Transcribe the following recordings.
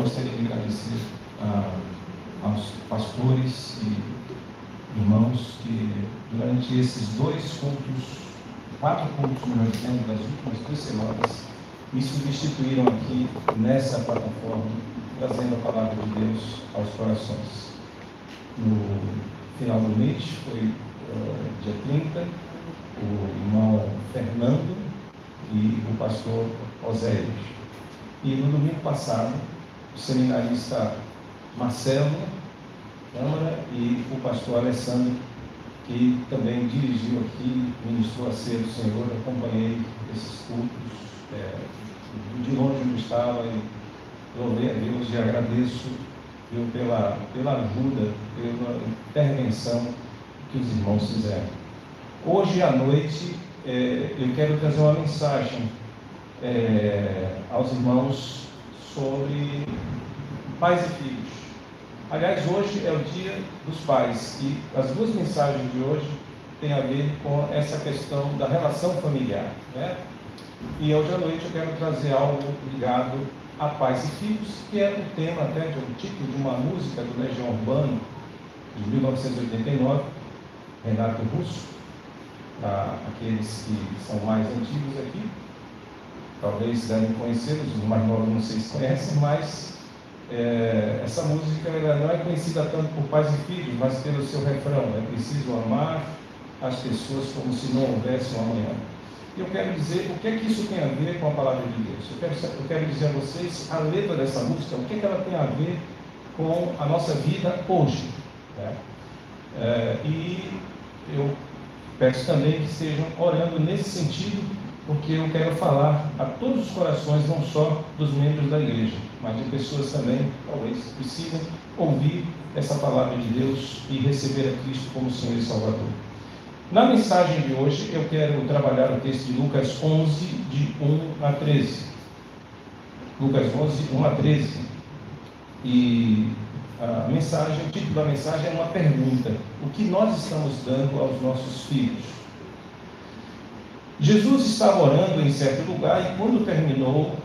gostaria de agradecer aos pastores e irmãos que durante esses 4 cultos, melhor dizendo, das últimas 2 semanas, me substituíram aqui nessa plataforma, trazendo a palavra de Deus aos corações. No final do mês, foi dia 30, o irmão Fernando e o pastor Oséias. E no domingo passado, o seminarista Marcelo Câmara e o pastor Alessandro, que também dirigiu aqui, ministrou a ceia do Senhor. Acompanhei esses cultos de longe onde estava e louvei a Deus e agradeço pela ajuda, pela intervenção que os irmãos fizeram. Hoje à noite eu quero trazer uma mensagem aos irmãos sobre pais e filhos. Aliás, hoje é o dia dos pais e as 2 mensagens de hoje têm a ver com essa questão da relação familiar, né? E hoje à noite eu quero trazer algo ligado a pais e filhos, que é o tema até de um título de uma música do Legião Urbana de 1989, Renato Russo. Aqueles que são mais antigos aqui talvez devem conhecer, os mais novos não sei se conhecem, mas essa música ela não é conhecida tanto por pais e filhos, mas pelo seu refrão: é preciso amar as pessoas como se não houvesse um amanhã. Eu quero dizer o que é que isso tem a ver com a palavra de Deus. Eu quero dizer a vocês a letra dessa música, o que é que ela tem a ver com a nossa vida hoje, né? E eu peço também que estejam orando nesse sentido, porque eu quero falar a todos os corações, não só dos membros da igreja, mas de pessoas também, talvez, precisam ouvir essa palavra de Deus e receber a Cristo como Senhor e Salvador. Na mensagem de hoje, eu quero trabalhar o texto de Lucas 11, de 1 a 13. Lucas 11, 1 a 13. E o título da mensagem é uma pergunta: o que nós estamos dando aos nossos filhos? Jesus estava orando em certo lugar e, quando terminou,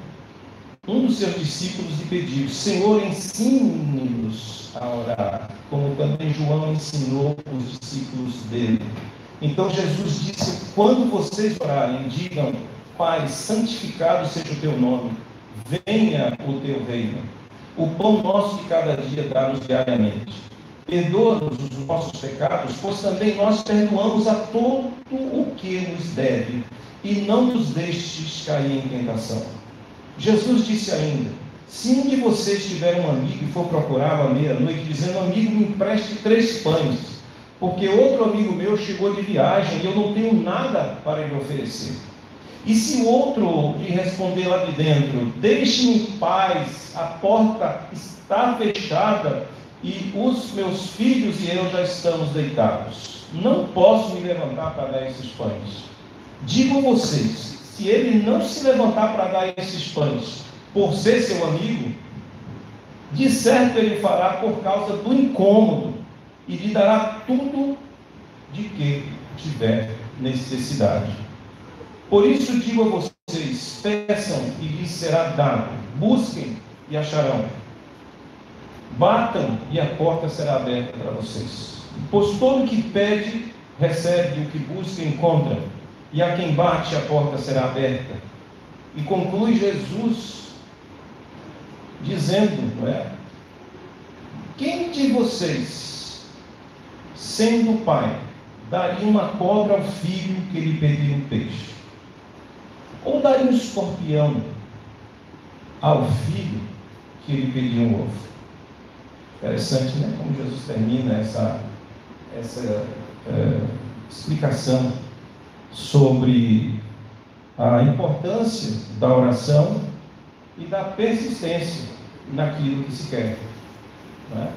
um dos seus discípulos lhe pediu: Senhor, ensine-nos a orar, como também João ensinou os discípulos dele. Então Jesus disse: quando vocês orarem, digam: Pai, santificado seja o teu nome, venha o teu reino. O pão nosso de cada dia dá-nos diariamente. Perdoa-nos os nossos pecados, pois também nós perdoamos a todo o que nos deve, e não nos deixes cair em tentação. Jesus disse ainda: se um de vocês tiver um amigo e for procurá-lo à meia-noite, dizendo: amigo, me empreste 3 pães, porque outro amigo meu chegou de viagem e eu não tenho nada para lhe oferecer. E se o outro lhe responder lá de dentro: deixe-me em paz, a porta está fechada e os meus filhos e eu já estamos deitados, não posso me levantar para dar esses pães. Digo a vocês, se ele não se levantar para dar esses pães, por ser seu amigo, de certo ele fará por causa do incômodo e lhe dará tudo de que tiver necessidade. Por isso digo a vocês: peçam e lhes será dado, busquem e acharão, batam e a porta será aberta para vocês. Pois todo o que pede, recebe, o que busca, encontra, e a quem bate, a porta será aberta. E conclui Jesus dizendo, não é? Quem de vocês, sendo pai, daria uma cobra ao filho que lhe pedir um peixe? Ou daria um escorpião ao filho que lhe pedir um ovo? Interessante, né? Como Jesus termina essa explicação sobre a importância da oração e da persistência naquilo que se quer, não é?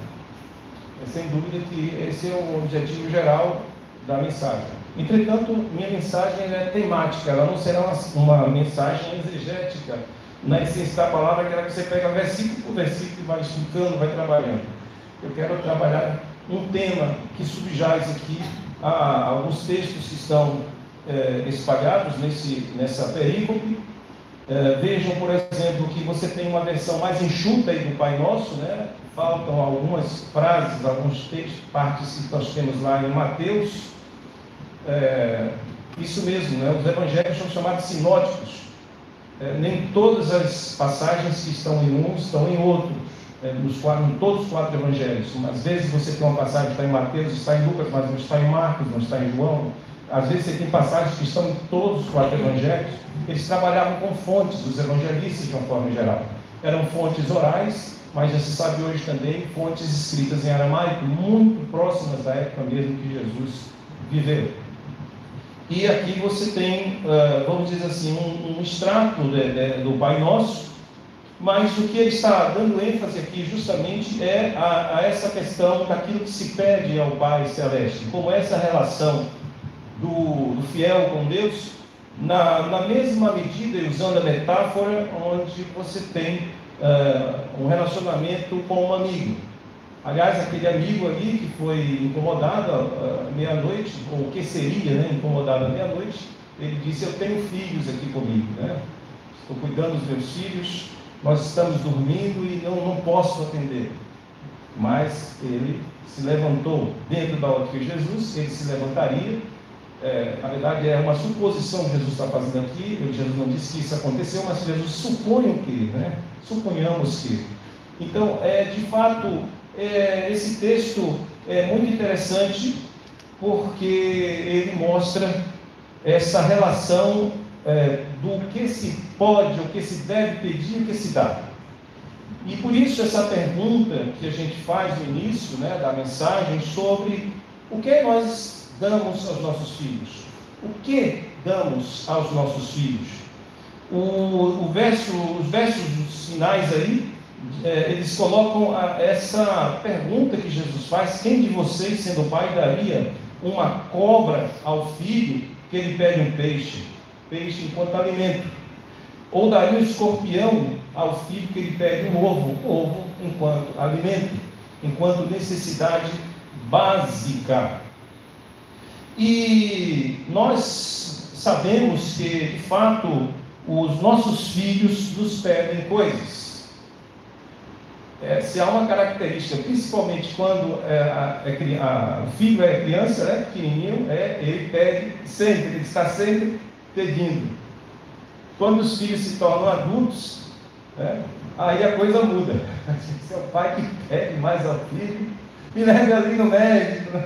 Sem dúvida que esse é o objetivo geral da mensagem. Entretanto, minha mensagem é temática, ela não será uma mensagem exegética, na essência da palavra, aquela que você pega versículo por versículo e vai explicando, vai trabalhando. Eu quero trabalhar um tema que subjaz aqui a alguns textos que estão espalhados nessa perícope, Vejam, por exemplo, que você tem uma versão mais enxuta aí do Pai Nosso, né? Faltam algumas frases, alguns textos, partes que nós temos lá em Mateus. Isso mesmo, né? Os evangelhos são chamados sinóticos. Nem todas as passagens que estão em um estão em outro, em todos os 4 evangelhos. Às vezes você tem uma passagem que está em Mateus, está em Lucas, mas não está em Marcos, não está em João. Às vezes você tem passagens que estão em todos os 4 evangelhos. Eles trabalhavam com fontes, os evangelistas de uma forma geral. Eram fontes orais, mas já se sabe hoje também fontes escritas em aramaico, muito próximas da época mesmo que Jesus viveu. E aqui você tem, vamos dizer assim, um extrato do Pai Nosso, mas o que ele está dando ênfase aqui justamente é a essa questão daquilo que se pede ao Pai Celeste, como essa relação do fiel com Deus, na mesma medida, e usando a metáfora, onde você tem um relacionamento com um amigo. Aliás, aquele amigo ali que foi incomodado à meia-noite, ou que seria, né, incomodado à meia-noite, ele disse: eu tenho filhos aqui comigo, né? Estou cuidando dos meus filhos, nós estamos dormindo e não posso atender. Mas ele se levantou dentro da ótica de Jesus, ele se levantaria. Na verdade, é uma suposição que Jesus está fazendo aqui. Jesus não disse que isso aconteceu, mas Jesus supõe que, né? Suponhamos que. Então, de fato, esse texto é muito interessante, porque ele mostra essa relação do que se pode, o que se deve pedir e o que se dá. E por isso essa pergunta que a gente faz no início, né, da mensagem, sobre o que nós damos aos nossos filhos. O que damos aos nossos filhos? Os versos finais aí, eles colocam essa pergunta que Jesus faz: quem de vocês, sendo pai, daria uma cobra ao filho que ele pede um peixe enquanto alimento? Ou daria um escorpião ao filho que ele pede um ovo enquanto alimento, enquanto necessidade básica? E nós sabemos que, de fato, os nossos filhos nos pedem coisas. Se há uma característica, principalmente quando o filho é criança, né, pequenininho, ele pede sempre, ele está sempre pedindo. Quando os filhos se tornam adultos, aí a coisa muda. Se é o pai que pede mais ao filho: me leve ali no médico,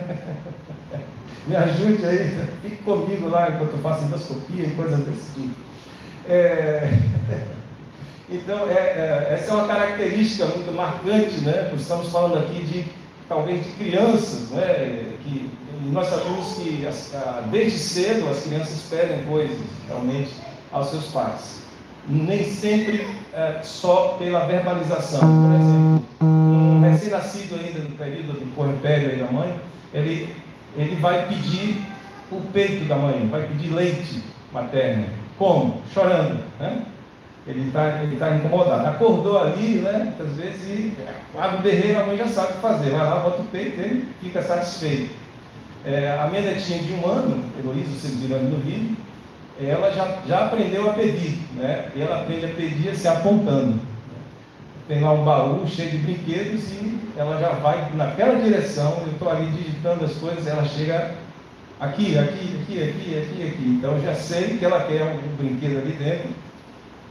me ajude aí, fique comigo lá enquanto eu faço endoscopia e coisas desse tipo. Então, essa é uma característica muito marcante, né? Estamos falando aqui talvez de crianças, né? Que nós sabemos que desde cedo as crianças pedem coisas realmente aos seus pais. Nem sempre só pela verbalização. Por exemplo, um recém-nascido ainda no período do puerpério aí da mãe, ele vai pedir o peito da mãe, vai pedir leite materno. Como? Chorando, né? Ele está incomodado. Acordou ali, né? Muitas vezes, abre o berreiro, a mãe já sabe o que fazer. Vai lá, bota o peito dele, fica satisfeito. A minha netinha de 1 ano, Heloísa, vocês viram ali no vídeo, ela já aprendeu a pedir, né? E ela aprende a pedir se apontando. Tem lá um baú cheio de brinquedos e ela já vai naquela direção. Eu estou ali digitando as coisas, ela chega aqui. Então eu já sei que ela quer um brinquedo ali dentro.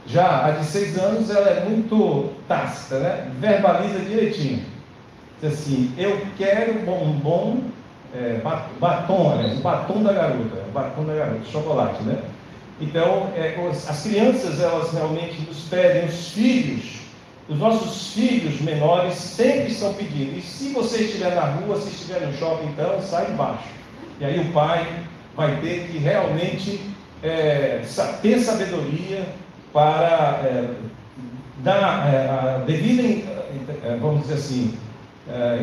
Já a de 6 anos, ela é muito tácita, né? Verbaliza direitinho. Diz assim: eu quero bombom, batom, aliás, o batom da garota, chocolate, né? Então, as crianças, elas realmente nos pedem, os nossos filhos menores sempre estão pedindo. E se você estiver na rua, se estiver no shopping, então, sai embaixo. E aí o pai vai ter que realmente ter sabedoria para dar a devida, vamos dizer assim,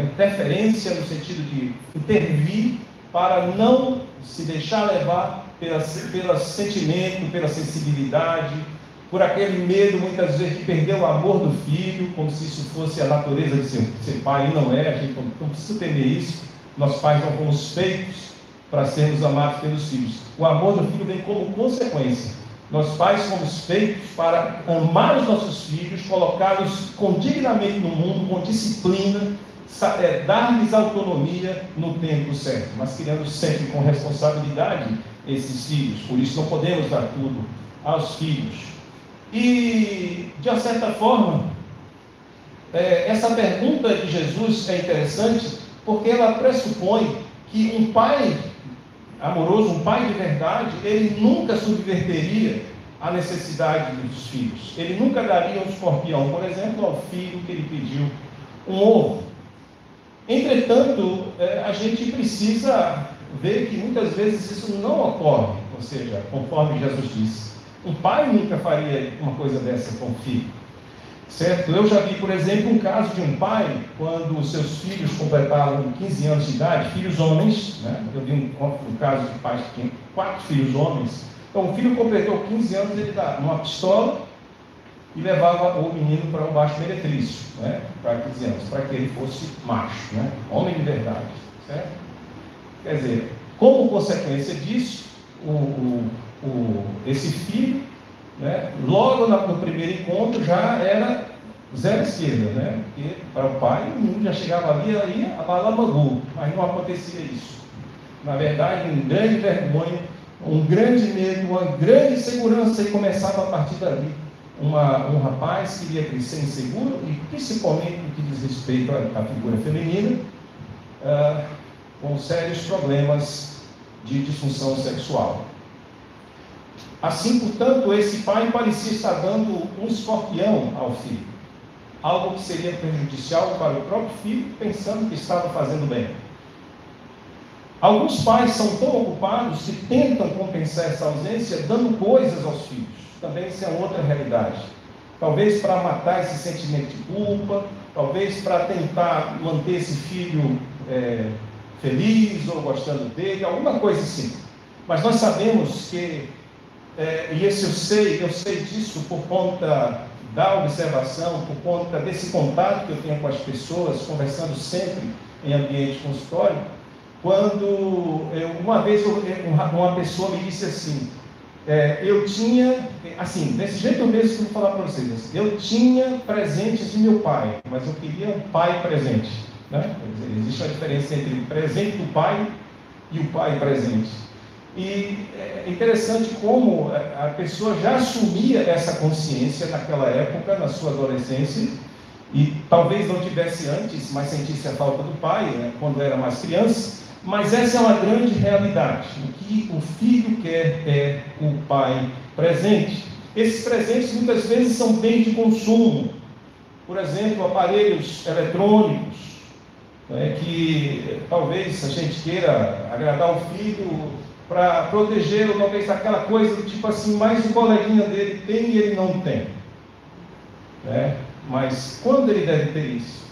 interferência, no sentido de intervir, para não se deixar levar pelo sentimento, pela sensibilidade, por aquele medo, muitas vezes, de perder o amor do filho, como se isso fosse a natureza de ser pai, e não é. A gente não precisa temer isso. Nós pais não fomos feitos para sermos amados pelos filhos. O amor do filho vem como consequência. Nós pais fomos feitos para amar os nossos filhos, colocá-los dignamente no mundo, com disciplina, dar-lhes autonomia no tempo certo, mas criando sempre com responsabilidade esses filhos. Por isso não podemos dar tudo aos filhos. E, de uma certa forma, essa pergunta de Jesus é interessante, porque ela pressupõe que um pai amoroso, um pai de verdade, ele nunca subverteria a necessidade dos filhos. Ele nunca daria um escorpião, por exemplo, ao filho que ele pediu um ovo. Entretanto, a gente precisa ver que muitas vezes isso não ocorre, ou seja, conforme Jesus disse, um pai nunca faria uma coisa dessa com o filho. Certo? Eu já vi, por exemplo, um caso de um pai, quando seus filhos completaram 15 anos de idade, filhos homens, né? Eu vi um caso de pais que tinham 4 filhos homens. Então, o filho completou 15 anos, ele dava uma pistola e levava o menino para um baixo meretrício, né? Para 15 anos, para que ele fosse macho, né? Homem de verdade. Certo? Quer dizer, como consequência disso, esse filho, né, logo no primeiro encontro já era zero esquerda, né? Porque para o pai o menino já chegava ali a balamangu, mas não acontecia isso. Na verdade, uma grande vergonha, um grande medo, uma grande insegurança, e começava a partir dali um rapaz que ia crescer inseguro, e principalmente no que diz respeito à figura feminina, com sérios problemas de disfunção sexual. Assim, portanto, esse pai parecia estar dando um escorpião ao filho, algo que seria prejudicial para o próprio filho, pensando que estava fazendo bem. Alguns pais são tão ocupados que tentam compensar essa ausência dando coisas aos filhos. Também isso é outra realidade. Talvez para matar esse sentimento de culpa, talvez para tentar manter esse filho feliz ou gostando dele, alguma coisa assim. Mas nós sabemos que e esse eu sei disso por conta da observação, por conta desse contato que eu tenho com as pessoas, conversando sempre em ambiente consultório, quando uma vez uma pessoa me disse assim, eu tinha, assim, desse jeito mesmo que eu vou falar para vocês, eu tinha presentes de meu pai, mas eu queria um pai presente, né? Quer dizer, existe uma diferença entre o presente do pai e o pai presente. E é interessante como a pessoa já assumia essa consciência naquela época, na sua adolescência, e talvez não tivesse antes, mas sentisse a falta do pai, né, quando era mais criança. Mas essa é uma grande realidade. O que o filho quer é o pai presente. Esses presentes muitas vezes são bens de consumo. Por exemplo, aparelhos eletrônicos, né, que talvez a gente queira agradar o filho para protegê-lo, talvez daquela coisa do tipo assim, mais o coleguinha dele tem e ele não tem. Né? Mas quando ele deve ter isso?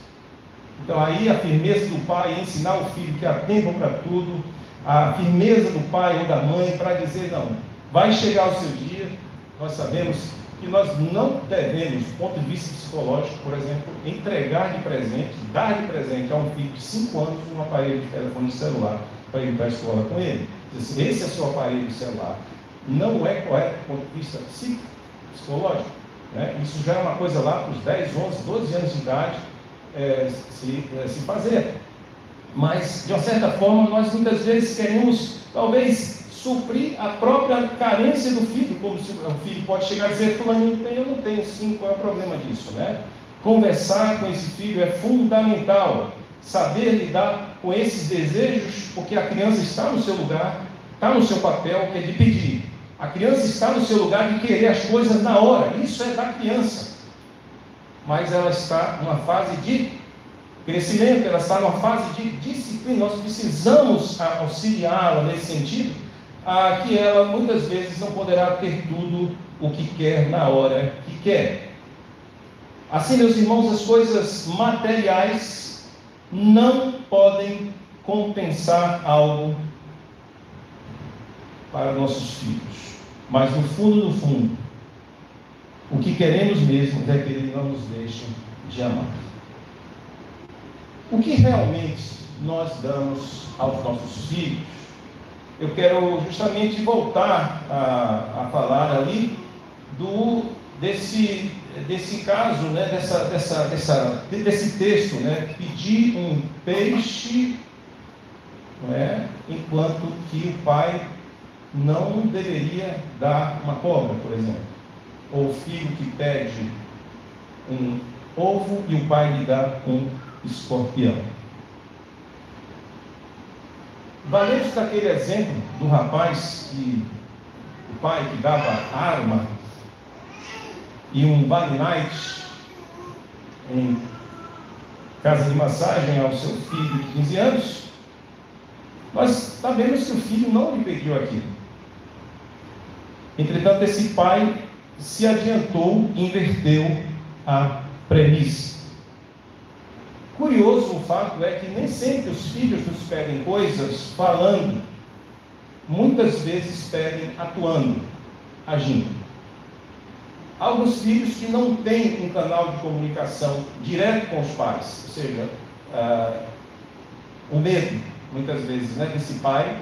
Então aí a firmeza do pai em ensinar o filho que há tempo para tudo, a firmeza do pai ou da mãe para dizer, não, vai chegar o seu dia. Nós sabemos que nós não devemos, do ponto de vista psicológico, por exemplo, entregar de presente, dar de presente a um filho de 5 anos um aparelho de telefone celular para ir para a escola com ele. Esse é o seu aparelho celular. Não é correto do ponto de vista psicológico. Né? Isso já é uma coisa lá para os 10, 11, 12 anos de idade se fazer. Mas, de uma certa forma, nós muitas vezes queremos, talvez, suprir a própria carência do filho, como se o filho pode chegar e dizer, fulaninho tem, eu não tenho, sim, qual é o problema disso, né? Conversar com esse filho é fundamental, saber lidar com esses desejos, porque a criança está no seu lugar, está no seu papel, que é de pedir. A criança está no seu lugar de querer as coisas na hora, isso é da criança. Mas ela está numa fase de crescimento, ela está numa fase de disciplina, nós precisamos auxiliá-la nesse sentido, que ela muitas vezes não poderá ter tudo o que quer na hora que quer. Assim, meus irmãos, as coisas materiais não podem compensar algo para nossos filhos, mas no fundo, o que queremos mesmo é que eles não nos deixem de amar. O que realmente nós damos aos nossos filhos? eu quero justamente voltar a falar ali desse caso, né, desse texto, né, pedir um peixe, não é, enquanto que o pai não deveria dar uma cobra, por exemplo, ou o filho que pede um ovo e o pai lhe dá um escorpião. Valendo daquele exemplo do rapaz que o pai que dava arma e um Vale Night em casa de massagem ao seu filho de 15 anos, nós sabemos que o filho não lhe pediu aquilo. Entretanto, esse pai se adiantou e inverteu a premissa. Curioso o fato é que nem sempre os filhos nos pedem coisas falando, muitas vezes pedem atuando, agindo. Há alguns filhos que não têm um canal de comunicação direto com os pais, ou seja, o medo, muitas vezes, né, desse pai,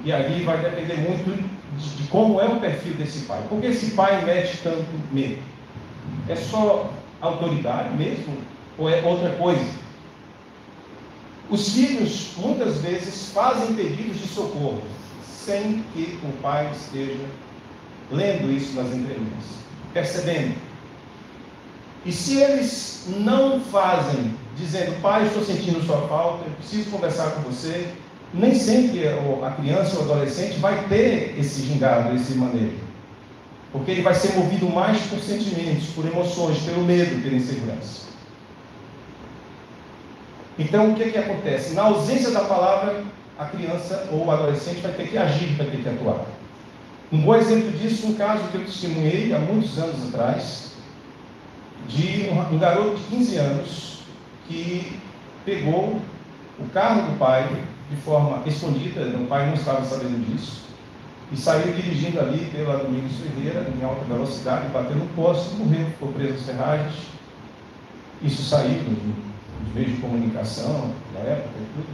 e ali vai depender muito de como é o perfil desse pai. Por que esse pai mete tanto medo? É só autoridade mesmo? Ou é outra coisa? Os filhos, muitas vezes, fazem pedidos de socorro, sem que o pai esteja lendo isso nas entrelinhas, percebendo. E se eles não fazem, dizendo, pai, estou sentindo sua falta, eu preciso conversar com você, nem sempre a criança ou o adolescente vai ter esse gingado, esse manejo. Porque ele vai ser movido mais por sentimentos, por emoções, pelo medo, pela insegurança. Então, o que acontece? Na ausência da palavra, a criança ou o adolescente vai ter que agir, vai ter que atuar. Um bom exemplo disso, um caso que eu testemunhei há muitos anos atrás, de um garoto de 15 anos que pegou o carro do pai de forma escondida, o pai não estava sabendo disso, e saiu dirigindo ali pela Domingos Ferreira, em alta velocidade, bateu no poste, morreu, ficou preso às ferragens. Isso saiu nos meios de comunicação, na época e tudo.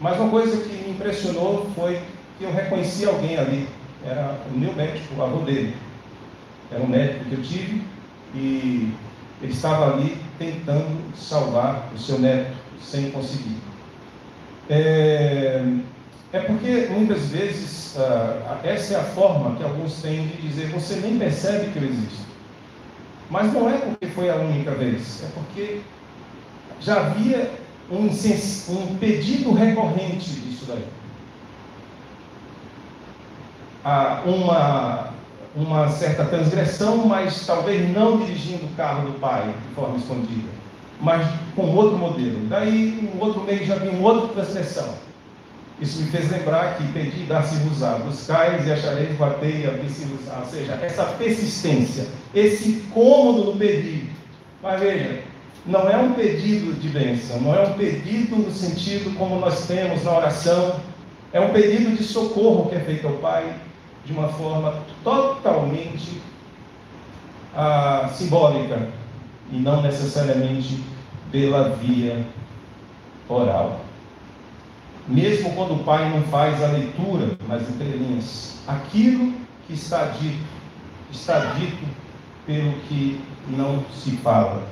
Mas uma coisa que me impressionou foi que eu reconheci alguém ali, era o meu médico, o avô dele. Era um médico que eu tive, e ele estava ali tentando salvar o seu neto, sem conseguir. É porque muitas vezes essa é a forma que alguns têm de dizer, você nem percebe que eu existo. Mas não é porque foi a única vez, é porque já havia um pedido recorrente disso daí. Uma certa transgressão, mas talvez não dirigindo o carro do pai de forma escondida, mas com outro modelo. Daí, um outro mês já havia uma outra transgressão. Isso me fez lembrar que pedi dar-se-vos-á, buscais e achareis, batei e abri-se-vos-á. Ou seja, essa persistência, esse incômodo no pedido. Mas veja, não é um pedido de bênção, não é um pedido no sentido como nós temos na oração, é um pedido de socorro que é feito ao Pai de uma forma totalmente simbólica e não necessariamente pela via oral. Mesmo quando o pai não faz a leitura nas entrelinhas, aquilo que está dito pelo que não se fala.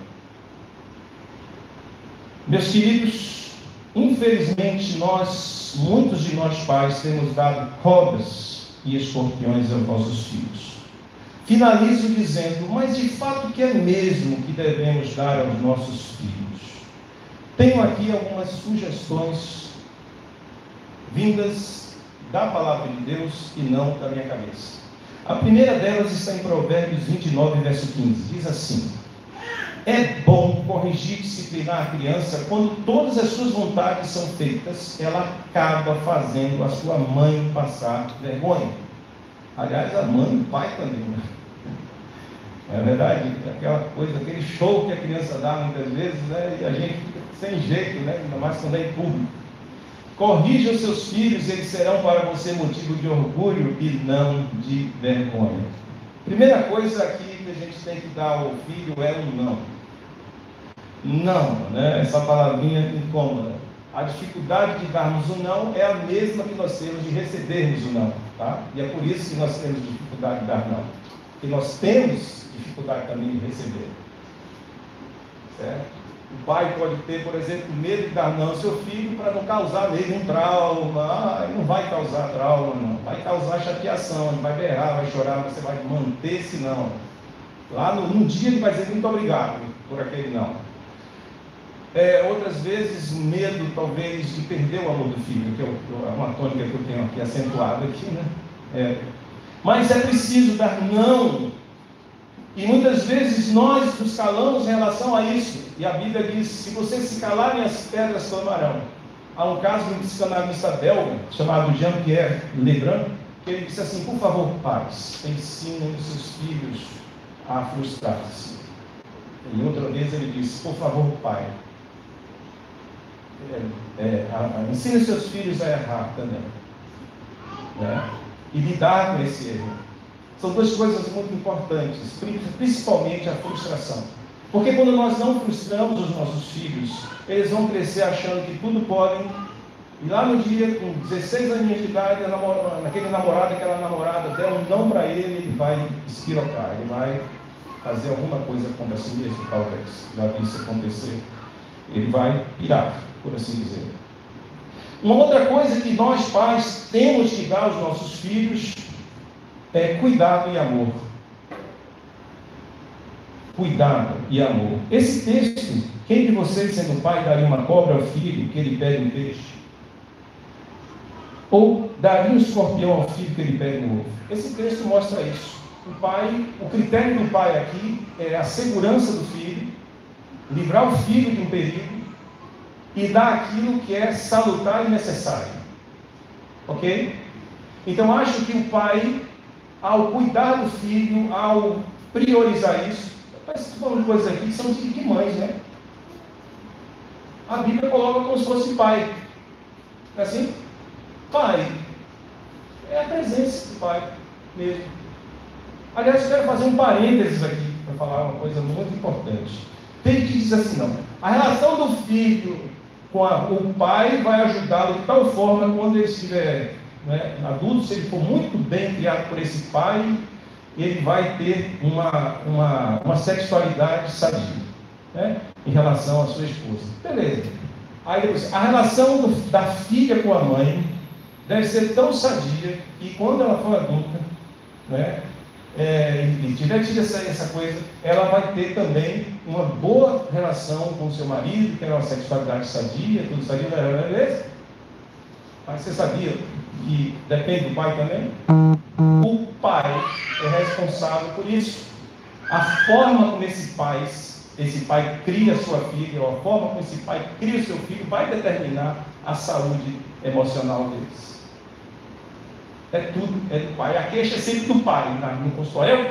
Meus queridos, infelizmente muitos de nós pais temos dado cobras e escorpiões aos nossos filhos. Finalizo dizendo, mas de fato que é mesmo que devemos dar aos nossos filhos? Tenho aqui algumas sugestões vindas da palavra de Deus e não da minha cabeça. A primeira delas está em Provérbios 29, verso 15. Diz assim: é bom corrigir e disciplinar a criança quando todas as suas vontades são feitas, ela acaba fazendo a sua mãe passar vergonha. Aliás, a mãe e o pai também, né? É verdade, aquela coisa, aquele show que a criança dá muitas vezes, né? E a gente fica sem jeito, né? Ainda mais quando é em público. Corrija os seus filhos, eles serão para você motivo de orgulho e não de vergonha. Primeira coisa aqui que a gente tem que dar ao filho é um não. Não, né? Essa palavrinha incômoda. A dificuldade de darmos o não é a mesma que nós temos de recebermos o não, tá? E é por isso que nós temos dificuldade de dar não. Porque nós temos dificuldade também de receber. Certo? O pai pode ter, por exemplo, medo de dar não ao seu filho para não causar nele um trauma. Ele não vai causar trauma, não. Vai causar chateação, ele vai berrar, vai chorar, você vai manter esse não. Lá num dia ele vai dizer muito obrigado por aquele não. Outras vezes, medo, talvez, de perder o amor do filho, que é uma tônica que eu tenho aqui acentuada aqui, né? Mas é preciso dar não. E muitas vezes nós nos calamos em relação a isso. E a Bíblia diz, se vocês se calarem, as pedras clamarão. Há um caso de um psicanalista belga, chamado Jean-Pierre Lebrun, que ele disse assim: por favor, pais, ensinem os seus filhos a frustrar-se. E outra vez ele disse: por favor, pai, ensine os seus filhos a errar também, né? E lidar com esse erro. São duas coisas muito importantes, principalmente a frustração. Porque quando nós não frustramos os nossos filhos, eles vão crescer achando que tudo podem. E lá no dia, com 16 anos de idade, aquele namorado, aquela namorada der um não para ele, ele vai espirocar, ele vai fazer alguma coisa contra si mesmo, talvez. Já vi isso acontecer. Ele vai pirar, por assim dizer. Uma outra coisa que nós pais temos que dar aos nossos filhos é cuidado e amor. Cuidado e amor. Esse texto, quem de vocês, sendo pai, daria uma cobra ao filho que ele pegue um peixe? Ou daria um escorpião ao filho que ele pegue um ovo? Esse texto mostra isso. O critério do pai aqui é a segurança do filho, livrar o filho de um perigo e dar aquilo que é salutar e necessário. Ok? Então acho que o pai, ao cuidar do filho, ao priorizar isso, parece que falando coisas aqui que são de mães, né? A Bíblia coloca como se fosse pai. Não é assim? Pai é a presença do pai mesmo. Aliás, eu quero fazer um parênteses aqui para falar uma coisa muito importante. Tem que dizer assim, não. A relação do filho com o pai vai ajudá-lo de tal forma, quando ele estiver adulto, se ele for muito bem criado por esse pai, ele vai ter uma sexualidade sadia, né, em relação à sua esposa. Beleza. Aí depois, a relação da filha com a mãe deve ser tão sadia que quando ela for adulta, né, e tiver tido essa coisa, ela vai ter também uma boa relação com o seu marido, que é uma sexualidade sadia, tudo sadia, beleza? Mas você sabia que depende do pai também? O pai é responsável por isso. A forma como esse pai cria sua filha, ou a forma como esse pai cria o seu filho, vai determinar a saúde emocional deles. É tudo, é do pai. A queixa é sempre do pai, no consultório. É o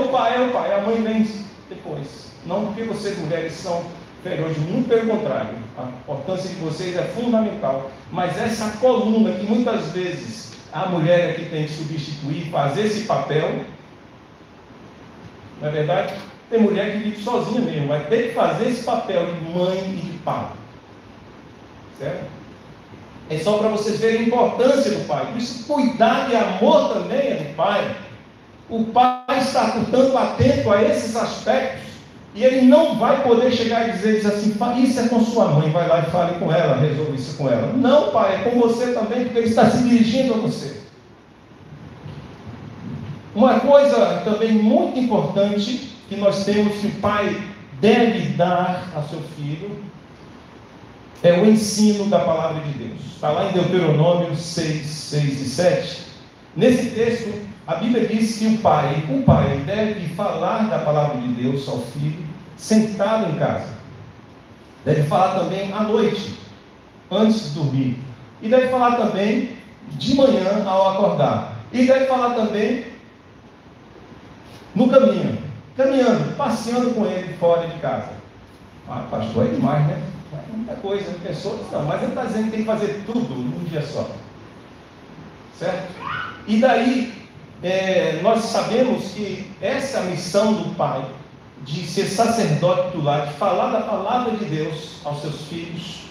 pai. A mãe vem depois. Não porque vocês, mulheres, são inferiores, muito pelo contrário. A importância de vocês é fundamental. Mas essa coluna que muitas vezes a mulher é que tem que substituir, fazer esse papel, não é verdade? Tem mulher que vive sozinha mesmo, vai ter que fazer esse papel de mãe e de pai. Certo? É só para vocês verem a importância do pai. Por isso, cuidado e amor também é do pai. O pai está, portanto, atento a esses aspectos. E ele não vai poder chegar e dizer assim: isso é com sua mãe, vai lá e fale com ela, resolve isso com ela. Não, pai, é com você também, porque ele está se dirigindo a você. Uma coisa também muito importante que nós temos que o pai deve dar a seu filho é o ensino da palavra de Deus. Está lá em Deuteronômio 6, 6 e 7. Nesse texto, a Bíblia diz que o pai deve falar da palavra de Deus ao filho, sentado em casa. Deve falar também à noite, antes de dormir. E deve falar também de manhã ao acordar. E deve falar também no caminho, caminhando, passeando com ele fora de casa. Pastor, é demais, né? Muita coisa, pessoas não, mas ele está dizendo que tem que fazer tudo num dia só. Certo? E daí, nós sabemos que essa missão do pai, de ser sacerdote titular, de falar da palavra de Deus aos seus filhos,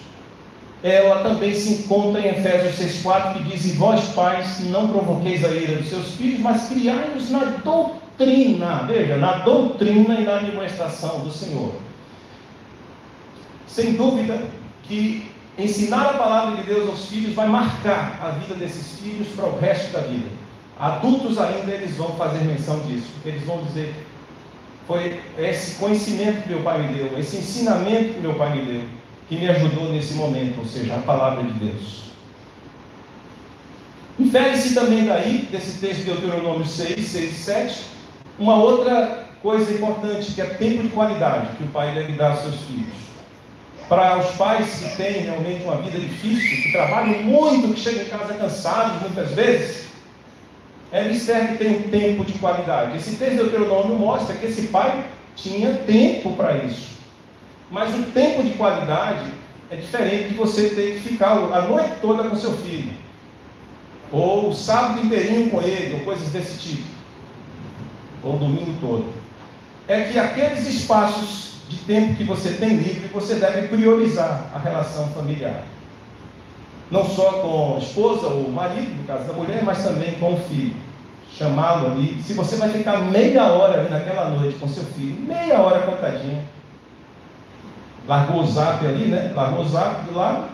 ela também se encontra em Efésios 6,4, que diz: e vós pais, não provoqueis a ira dos seus filhos, mas criai-os na doutrina, veja, na doutrina e na administração do Senhor. Sem dúvida que ensinar a palavra de Deus aos filhos vai marcar a vida desses filhos para o resto da vida. Adultos ainda, eles vão fazer menção disso, eles vão dizer: foi esse conhecimento que meu pai me deu, esse ensinamento que meu pai me deu, que me ajudou nesse momento, ou seja, a palavra de Deus. Infere-se também daí, desse texto de Deuteronômio 6, 6 e 7, uma outra coisa importante, que é tempo de qualidade que o pai deve dar aos seus filhos. Para os pais que têm realmente uma vida difícil, que trabalham muito, que chegam em casa cansados muitas vezes, eles devem ter um tempo de qualidade. Esse texto de Deuteronômio mostra que esse pai tinha tempo para isso. Mas o tempo de qualidade é diferente de você ter que ficar a noite toda com seu filho, ou o sábado inteirinho com ele, ou coisas desse tipo, ou o domingo todo. É que aqueles espaços de tempo que você tem livre, você deve priorizar a relação familiar. Não só com a esposa ou o marido, no caso da mulher, mas também com o filho. Chamá-lo ali. Se você vai ficar meia hora ali naquela noite com seu filho, meia hora contadinha, largou o zap ali, né? Largou o zap do lado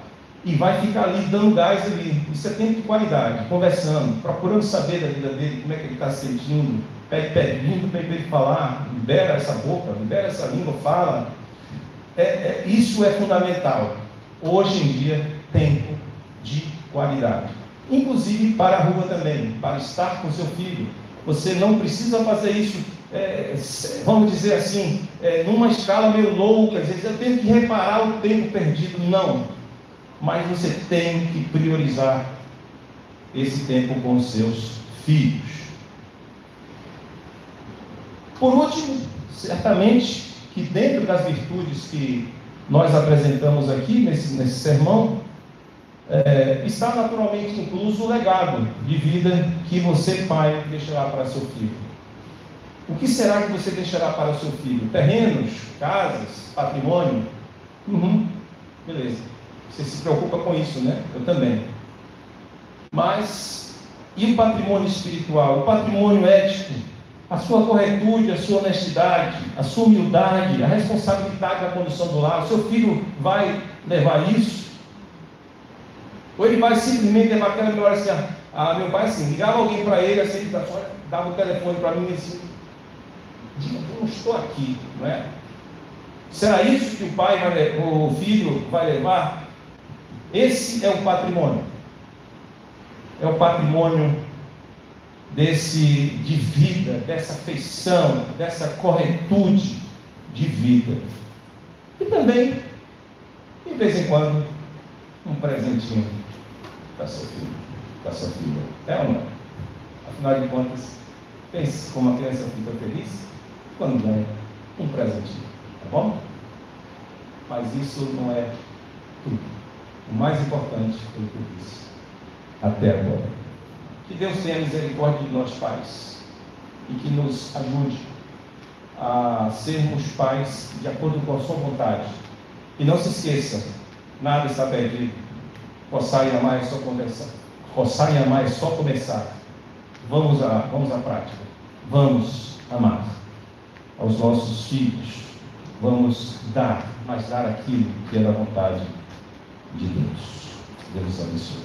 e vai ficar ali dando gás ali. Isso é tempo de qualidade, conversando, procurando saber da vida dele, como é que ele está se sentindo, pedindo para ele falar, libera essa boca, libera essa língua, fala. Isso é fundamental. Hoje em dia, tempo de qualidade. Inclusive para a rua também, para estar com seu filho. Você não precisa fazer isso, vamos dizer assim, numa escala meio louca, às vezes eu tenho que reparar o tempo perdido. Não. Mas você tem que priorizar esse tempo com os seus filhos. Por último, certamente que dentro das virtudes que nós apresentamos aqui nesse sermão, está naturalmente incluso o legado de vida que você, pai, deixará para seu filho. O que será que você deixará para o seu filho? Terrenos, casas, patrimônio? Beleza. Você se preocupa com isso, né? Eu também. Mas, e o patrimônio espiritual? O patrimônio ético? A sua corretude, a sua honestidade, a sua humildade, a responsabilidade da condução do lar? O seu filho vai levar isso? Ou ele vai simplesmente levar aquela memória assim, meu pai assim, ligava alguém para ele, assim, dava o telefone para mim assim, diga que eu não estou aqui, não é? Será isso que o filho vai levar? Esse é o patrimônio. É o patrimônio de vida, dessa afeição, dessa corretude de vida. E também, de vez em quando, um presentinho para seu filho, para sua filha. É ou não? Afinal de contas, pense como a criança fica feliz quando ganha um presentinho, tá bom? Mas isso não é tudo. O mais importante foi tudo isso, até agora. Que Deus tenha misericórdia de nós, pais, e que nos ajude a sermos pais de acordo com a sua vontade. E não se esqueça, nada está perdido. Coçar e amar é só conversar. Coçar e amar é só começar. Vamos à prática. Vamos amar aos nossos filhos. Vamos dar, mas dar aquilo que é da vontade de Deus. Deus abençoe.